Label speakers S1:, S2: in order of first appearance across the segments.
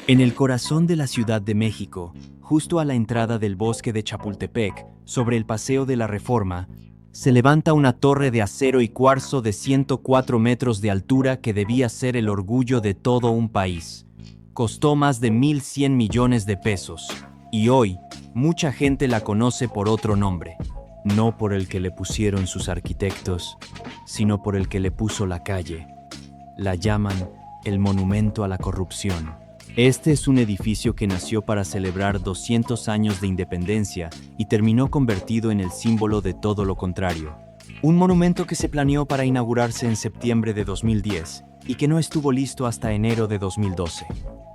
S1: En el corazón de la Ciudad de México, justo a la entrada del bosque de Chapultepec, sobre el Paseo de la Reforma, se levanta una torre de acero y cuarzo de 104 metros de altura que debía ser el orgullo de todo un país. Costó más de 1.100 millones de pesos, y hoy, mucha gente la conoce por otro nombre. No por el que le pusieron sus arquitectos, sino por el que le puso la calle. La llaman el Monumento a la Corrupción. Este es un edificio que nació para celebrar 200 años de independencia y terminó convertido en el símbolo de todo lo contrario. Un monumento que se planeó para inaugurarse en septiembre de 2010 y que no estuvo listo hasta enero de 2012.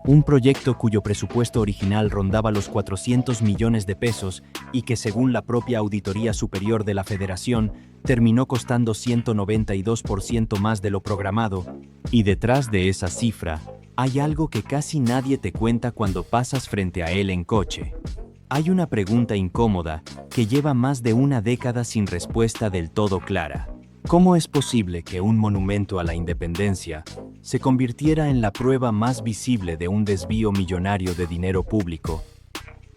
S1: Un proyecto cuyo presupuesto original rondaba los 400 millones de pesos y que, según la propia Auditoría Superior de la Federación, terminó costando 192% más de lo programado. Y detrás de esa cifra, hay algo que casi nadie te cuenta cuando pasas frente a él en coche. Hay una pregunta incómoda que lleva más de una década sin respuesta del todo clara. ¿Cómo es posible que un monumento a la independencia se convirtiera en la prueba más visible de un desvío millonario de dinero público?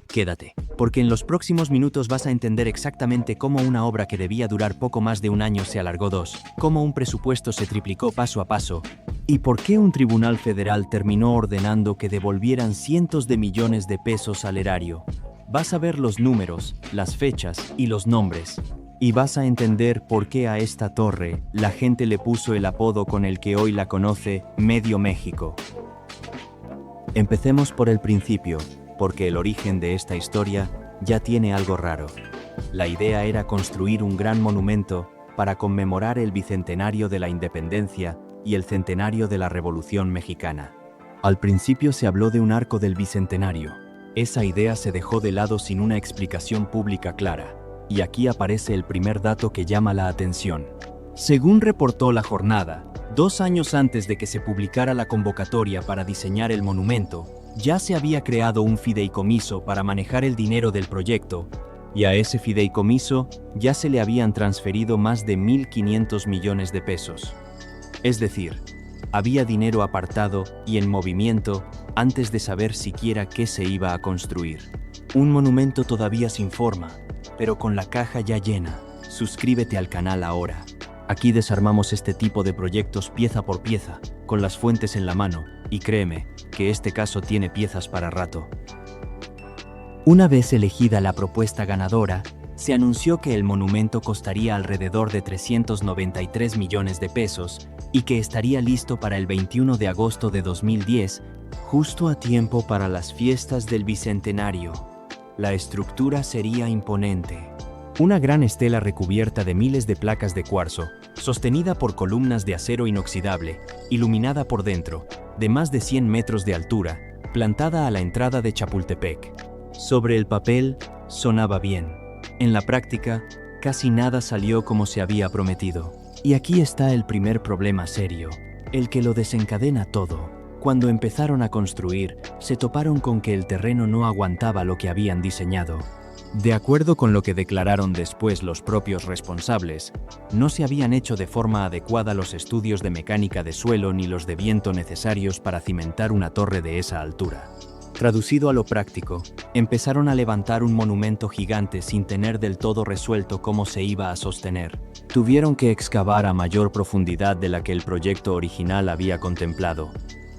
S1: Quédate, porque en los próximos minutos vas a entender exactamente cómo una obra que debía durar poco más de un año se alargó 2, cómo un presupuesto se triplicó paso a paso, y por qué un tribunal federal terminó ordenando que devolvieran cientos de millones de pesos al erario. Vas a ver los números, las fechas y los nombres, y vas a entender por qué a esta torre la gente le puso el apodo con el que hoy la conoce Medio México. Empecemos por el principio, porque el origen de esta historia ya tiene algo raro. La idea era construir un gran monumento para conmemorar el bicentenario de la independencia y el centenario de la Revolución Mexicana. Al principio se habló de un arco del bicentenario. Esa idea se dejó de lado sin una explicación pública clara. Y aquí aparece el primer dato que llama la atención. Según reportó La Jornada, 2 años antes de que se publicara la convocatoria para diseñar el monumento, ya se había creado un fideicomiso para manejar el dinero del proyecto, y a ese fideicomiso ya se le habían transferido más de 1.500 millones de pesos. Es decir, había dinero apartado y en movimiento antes de saber siquiera qué se iba a construir. Un monumento todavía sin forma, pero con la caja ya llena. Suscríbete al canal ahora. Aquí desarmamos este tipo de proyectos pieza por pieza, con las fuentes en la mano, y créeme, que este caso tiene piezas para rato. Una vez elegida la propuesta ganadora, se anunció que el monumento costaría alrededor de 393 millones de pesos y que estaría listo para el 21 de agosto de 2010, justo a tiempo para las fiestas del Bicentenario. La estructura sería imponente. Una gran estela recubierta de miles de placas de cuarzo, sostenida por columnas de acero inoxidable, iluminada por dentro, de más de 100 metros de altura, plantada a la entrada de Chapultepec. Sobre el papel, sonaba bien. En la práctica, casi nada salió como se había prometido. Y aquí está el primer problema serio, el que lo desencadena todo. Cuando empezaron a construir, se toparon con que el terreno no aguantaba lo que habían diseñado. De acuerdo con lo que declararon después los propios responsables, no se habían hecho de forma adecuada los estudios de mecánica de suelo ni los de viento necesarios para cimentar una torre de esa altura. Traducido a lo práctico, empezaron a levantar un monumento gigante sin tener del todo resuelto cómo se iba a sostener. Tuvieron que excavar a mayor profundidad de la que el proyecto original había contemplado.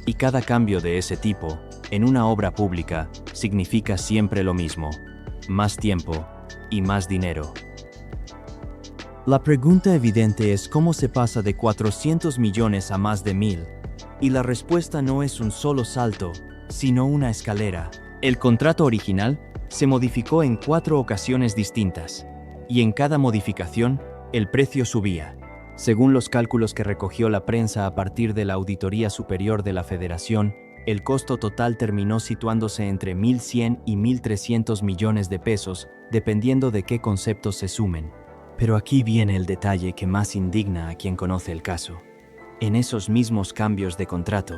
S1: Y cada cambio de ese tipo, en una obra pública, significa siempre lo mismo: más tiempo y más dinero. La pregunta evidente es cómo se pasa de 400 millones a más de 1.000, y la respuesta no es un solo salto, sino una escalera. El contrato original se modificó en 4 ocasiones distintas, y en cada modificación, el precio subía. Según los cálculos que recogió la prensa a partir de la Auditoría Superior de la Federación, el costo total terminó situándose entre 1.100 y 1.300 millones de pesos, dependiendo de qué conceptos se sumen. Pero aquí viene el detalle que más indigna a quien conoce el caso. En esos mismos cambios de contrato,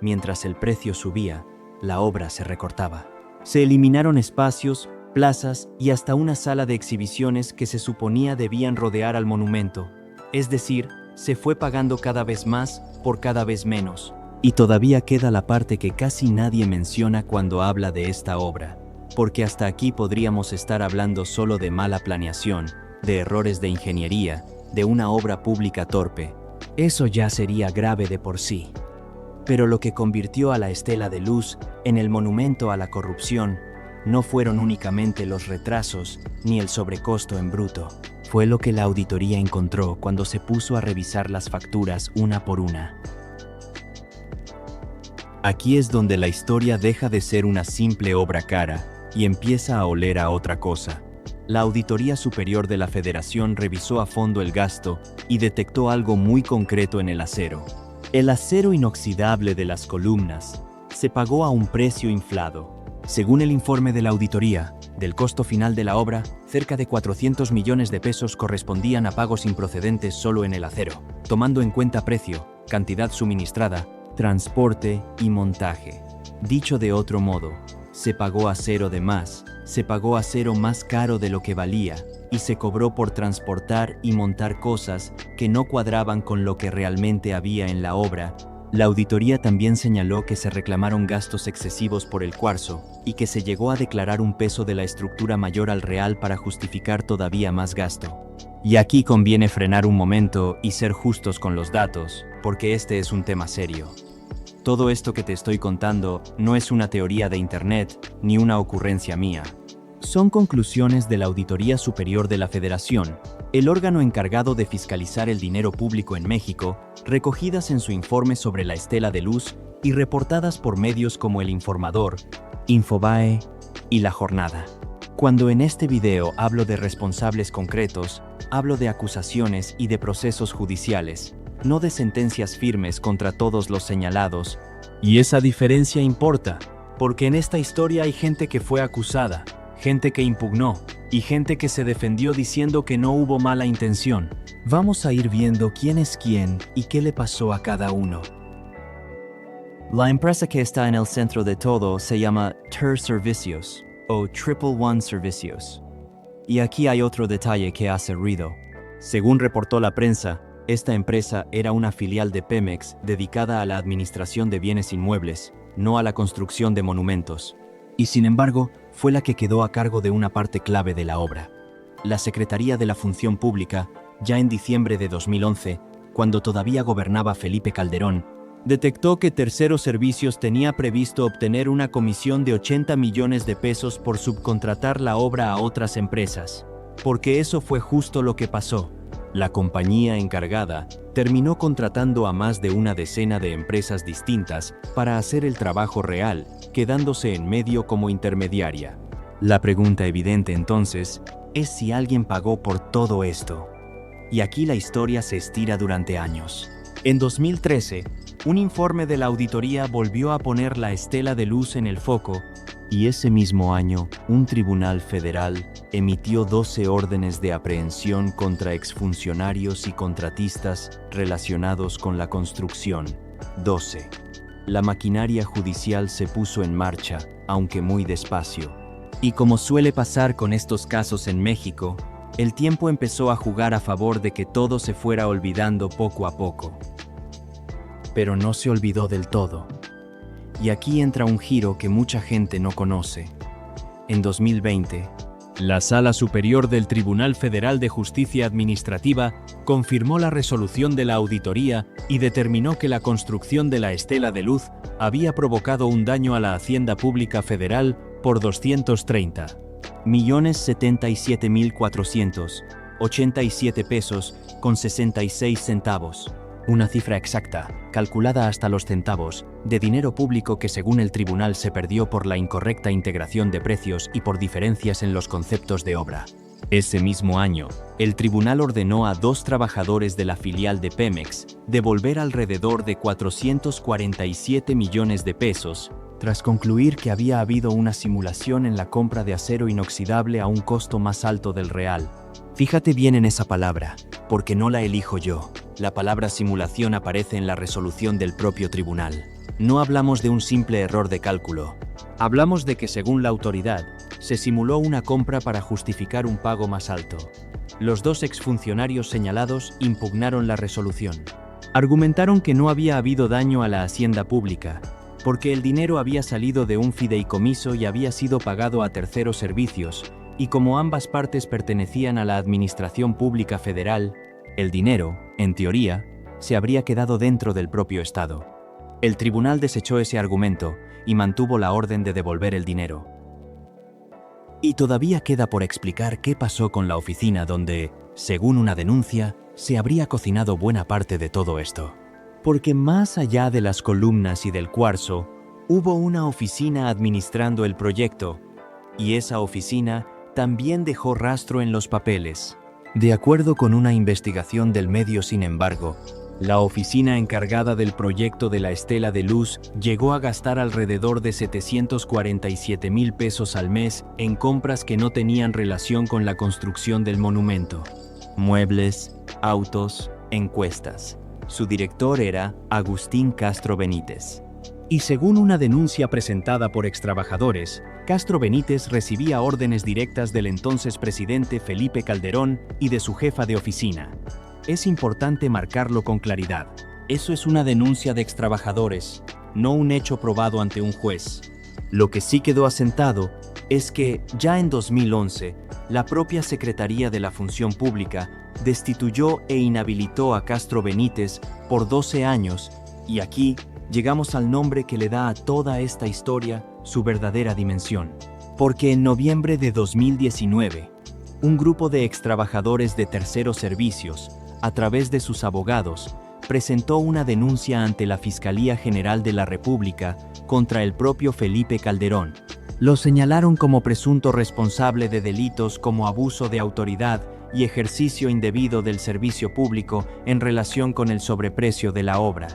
S1: mientras el precio subía, la obra se recortaba. Se eliminaron espacios, plazas y hasta una sala de exhibiciones que se suponía debían rodear al monumento. Es decir, se fue pagando cada vez más por cada vez menos. Y todavía queda la parte que casi nadie menciona cuando habla de esta obra, porque hasta aquí podríamos estar hablando solo de mala planeación, de errores de ingeniería, de una obra pública torpe. Eso ya sería grave de por sí. Pero lo que convirtió a la Estela de Luz en el monumento a la corrupción no fueron únicamente los retrasos ni el sobrecosto en bruto. Fue lo que la auditoría encontró cuando se puso a revisar las facturas una por una. Aquí es donde la historia deja de ser una simple obra cara y empieza a oler a otra cosa. La Auditoría Superior de la Federación revisó a fondo el gasto y detectó algo muy concreto en el acero. El acero inoxidable de las columnas se pagó a un precio inflado. Según el informe de la auditoría, del costo final de la obra, cerca de 400 millones de pesos correspondían a pagos improcedentes solo en el acero, tomando en cuenta precio, cantidad suministrada, transporte y montaje. Dicho de otro modo, se pagó acero de más, se pagó acero más caro de lo que valía y se cobró por transportar y montar cosas que no cuadraban con lo que realmente había en la obra. La auditoría también señaló que se reclamaron gastos excesivos por el cuarzo y que se llegó a declarar un peso de la estructura mayor al real para justificar todavía más gasto. Y aquí conviene frenar un momento y ser justos con los datos, porque este es un tema serio. Todo esto que te estoy contando no es una teoría de Internet ni una ocurrencia mía. Son conclusiones de la Auditoría Superior de la Federación, el órgano encargado de fiscalizar el dinero público en México, recogidas en su informe sobre la Estela de Luz y reportadas por medios como El Informador, Infobae y La Jornada. Cuando en este video hablo de responsables concretos, hablo de acusaciones y de procesos judiciales, no de sentencias firmes contra todos los señalados. Y esa diferencia importa, porque en esta historia hay gente que fue acusada, gente que impugnó y gente que se defendió diciendo que no hubo mala intención. Vamos a ir viendo quién es quién y qué le pasó a cada uno. La empresa que está en el centro de todo se llama TER Servicios o Triple One Servicios. Y aquí hay otro detalle que hace ruido. Según reportó la prensa, esta empresa era una filial de Pemex dedicada a la administración de bienes inmuebles, no a la construcción de monumentos. Y sin embargo, fue la que quedó a cargo de una parte clave de la obra. La Secretaría de la Función Pública, ya en diciembre de 2011, cuando todavía gobernaba Felipe Calderón, detectó que Terceros Servicios tenía previsto obtener una comisión de 80 millones de pesos por subcontratar la obra a otras empresas. Porque eso fue justo lo que pasó. La compañía encargada terminó contratando a más de una decena de empresas distintas para hacer el trabajo real, quedándose en medio como intermediaria. La pregunta evidente entonces es si alguien pagó por todo esto. Y aquí la historia se estira durante años. En 2013, un informe de la auditoría volvió a poner la Estela de Luz en el foco, y ese mismo año, un tribunal federal emitió 12 órdenes de aprehensión contra exfuncionarios y contratistas relacionados con la construcción. 12. La maquinaria judicial se puso en marcha, aunque muy despacio. Y como suele pasar con estos casos en México, el tiempo empezó a jugar a favor de que todo se fuera olvidando poco a poco. Pero no se olvidó del todo. Y aquí entra un giro que mucha gente no conoce. En 2020, la Sala Superior del Tribunal Federal de Justicia Administrativa confirmó la resolución de la auditoría y determinó que la construcción de la Estela de Luz había provocado un daño a la Hacienda Pública Federal por 230.077.487 pesos con 66 centavos. Una cifra exacta, calculada hasta los centavos, de dinero público que según el tribunal se perdió por la incorrecta integración de precios y por diferencias en los conceptos de obra. Ese mismo año, el tribunal ordenó a 2 trabajadores de la filial de Pemex devolver alrededor de 447 millones de pesos, tras concluir que había habido una simulación en la compra de acero inoxidable a un costo más alto del real. Fíjate bien en esa palabra, porque no la elijo yo. La palabra simulación aparece en la resolución del propio tribunal. No hablamos de un simple error de cálculo. Hablamos de que, según la autoridad, se simuló una compra para justificar un pago más alto. Los 2 exfuncionarios señalados impugnaron la resolución. Argumentaron que no había habido daño a la hacienda pública, porque el dinero había salido de un fideicomiso y había sido pagado a terceros servicios, y como ambas partes pertenecían a la Administración Pública Federal, el dinero, en teoría, se habría quedado dentro del propio Estado. El tribunal desechó ese argumento y mantuvo la orden de devolver el dinero. Y todavía queda por explicar qué pasó con la oficina donde, según una denuncia, se habría cocinado buena parte de todo esto. Porque más allá de las columnas y del cuarzo, hubo una oficina administrando el proyecto, y esa oficina también dejó rastro en los papeles. De acuerdo con una investigación del medio, sin embargo, la oficina encargada del proyecto de la Estela de Luz llegó a gastar alrededor de 747,000 pesos al mes en compras que no tenían relación con la construcción del monumento. Muebles, autos, encuestas. Su director era Agustín Castro Benítez. Y según una denuncia presentada por extrabajadores, Castro Benítez recibía órdenes directas del entonces presidente Felipe Calderón y de su jefa de oficina. Es importante marcarlo con claridad. Eso es una denuncia de extrabajadores, no un hecho probado ante un juez. Lo que sí quedó asentado es que, ya en 2011, la propia Secretaría de la Función Pública destituyó e inhabilitó a Castro Benítez por 12 años, y aquí llegamos al nombre que le da a toda esta historia su verdadera dimensión. Porque en noviembre de 2019, un grupo de extrabajadores de terceros servicios, a través de sus abogados, presentó una denuncia ante la Fiscalía General de la República contra el propio Felipe Calderón. Lo señalaron como presunto responsable de delitos como abuso de autoridad y ejercicio indebido del servicio público en relación con el sobreprecio de la obra.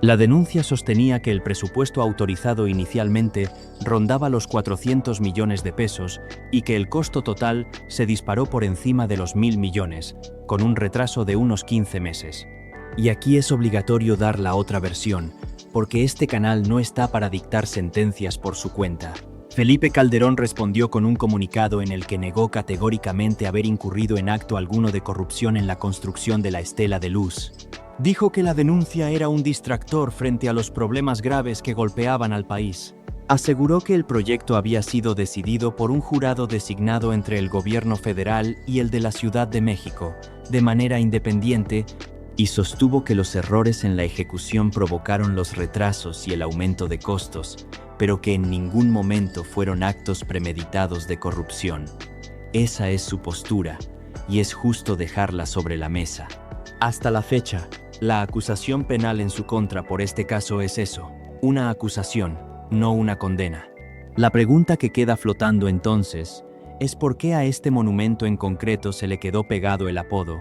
S1: La denuncia sostenía que el presupuesto autorizado inicialmente rondaba los 400 millones de pesos y que el costo total se disparó por encima de los 1.000 millones, con un retraso de unos 15 meses. Y aquí es obligatorio dar la otra versión, porque este canal no está para dictar sentencias por su cuenta. Felipe Calderón respondió con un comunicado en el que negó categóricamente haber incurrido en acto alguno de corrupción en la construcción de la Estela de Luz. Dijo que la denuncia era un distractor frente a los problemas graves que golpeaban al país. Aseguró que el proyecto había sido decidido por un jurado designado entre el gobierno federal y el de la Ciudad de México, de manera independiente, y sostuvo que los errores en la ejecución provocaron los retrasos y el aumento de costos, pero que en ningún momento fueron actos premeditados de corrupción. Esa es su postura, y es justo dejarla sobre la mesa. Hasta la fecha, la acusación penal en su contra por este caso es eso, una acusación, no una condena. La pregunta que queda flotando entonces es ¿por qué a este monumento en concreto se le quedó pegado el apodo?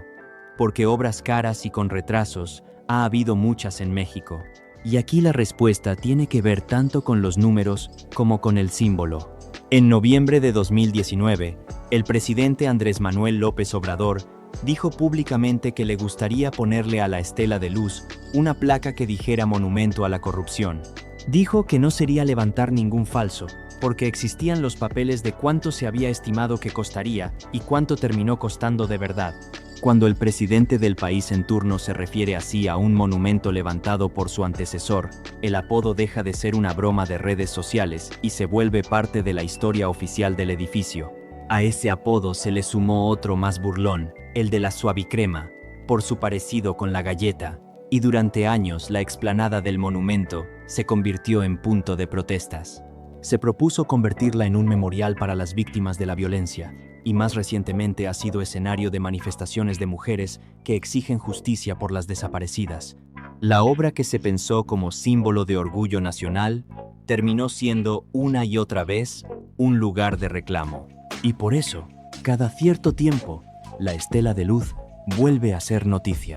S1: Porque obras caras y con retrasos ha habido muchas en México. Y aquí la respuesta tiene que ver tanto con los números como con el símbolo. En noviembre de 2019, el presidente Andrés Manuel López Obrador dijo públicamente que le gustaría ponerle a la Estela de Luz una placa que dijera Monumento a la Corrupción. Dijo que no sería levantar ningún falso, porque existían los papeles de cuánto se había estimado que costaría y cuánto terminó costando de verdad. Cuando el presidente del país en turno se refiere así a un monumento levantado por su antecesor, el apodo deja de ser una broma de redes sociales y se vuelve parte de la historia oficial del edificio. A ese apodo se le sumó otro más burlón, el de la suavicrema, por su parecido con la galleta, y durante años la explanada del monumento se convirtió en punto de protestas. Se propuso convertirla en un memorial para las víctimas de la violencia, y más recientemente ha sido escenario de manifestaciones de mujeres que exigen justicia por las desaparecidas. La obra que se pensó como símbolo de orgullo nacional terminó siendo una y otra vez un lugar de reclamo. Y por eso, cada cierto tiempo, la Estela de Luz vuelve a ser noticia.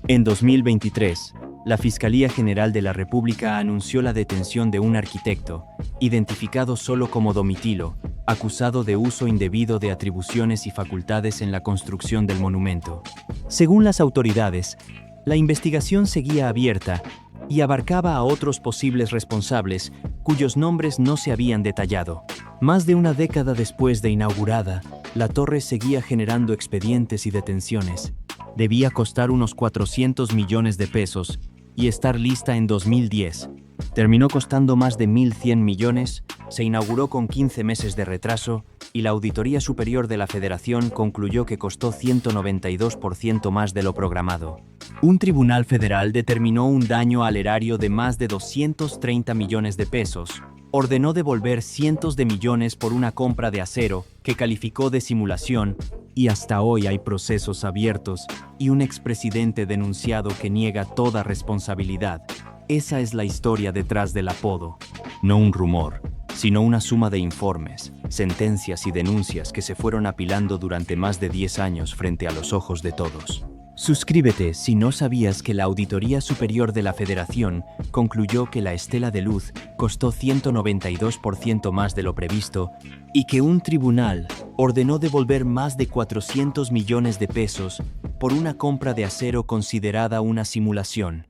S1: En 2023, la Fiscalía General de la República anunció la detención de un arquitecto, identificado solo como Domitilo, acusado de uso indebido de atribuciones y facultades en la construcción del monumento. Según las autoridades, la investigación seguía abierta y abarcaba a otros posibles responsables cuyos nombres no se habían detallado. Más de una década después de inaugurada, la torre seguía generando expedientes y detenciones. debía costar unos 400 millones de pesos y estar lista en 2010. Terminó costando más de 1.100 millones, se inauguró con 15 meses de retraso y la Auditoría Superior de la Federación concluyó que costó 192% más de lo programado. Un tribunal federal determinó un daño al erario de más de 230 millones de pesos, ordenó devolver cientos de millones por una compra de acero que calificó de simulación y hasta hoy hay procesos abiertos y un expresidente denunciado que niega toda responsabilidad. Esa es la historia detrás del apodo. No un rumor, sino una suma de informes, sentencias y denuncias que se fueron apilando durante más de 10 años frente a los ojos de todos. Suscríbete si no sabías que la Auditoría Superior de la Federación concluyó que la estela de luz costó 192% más de lo previsto y que un tribunal ordenó devolver más de 400 millones de pesos por una compra de acero considerada una simulación.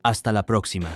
S1: Hasta la próxima.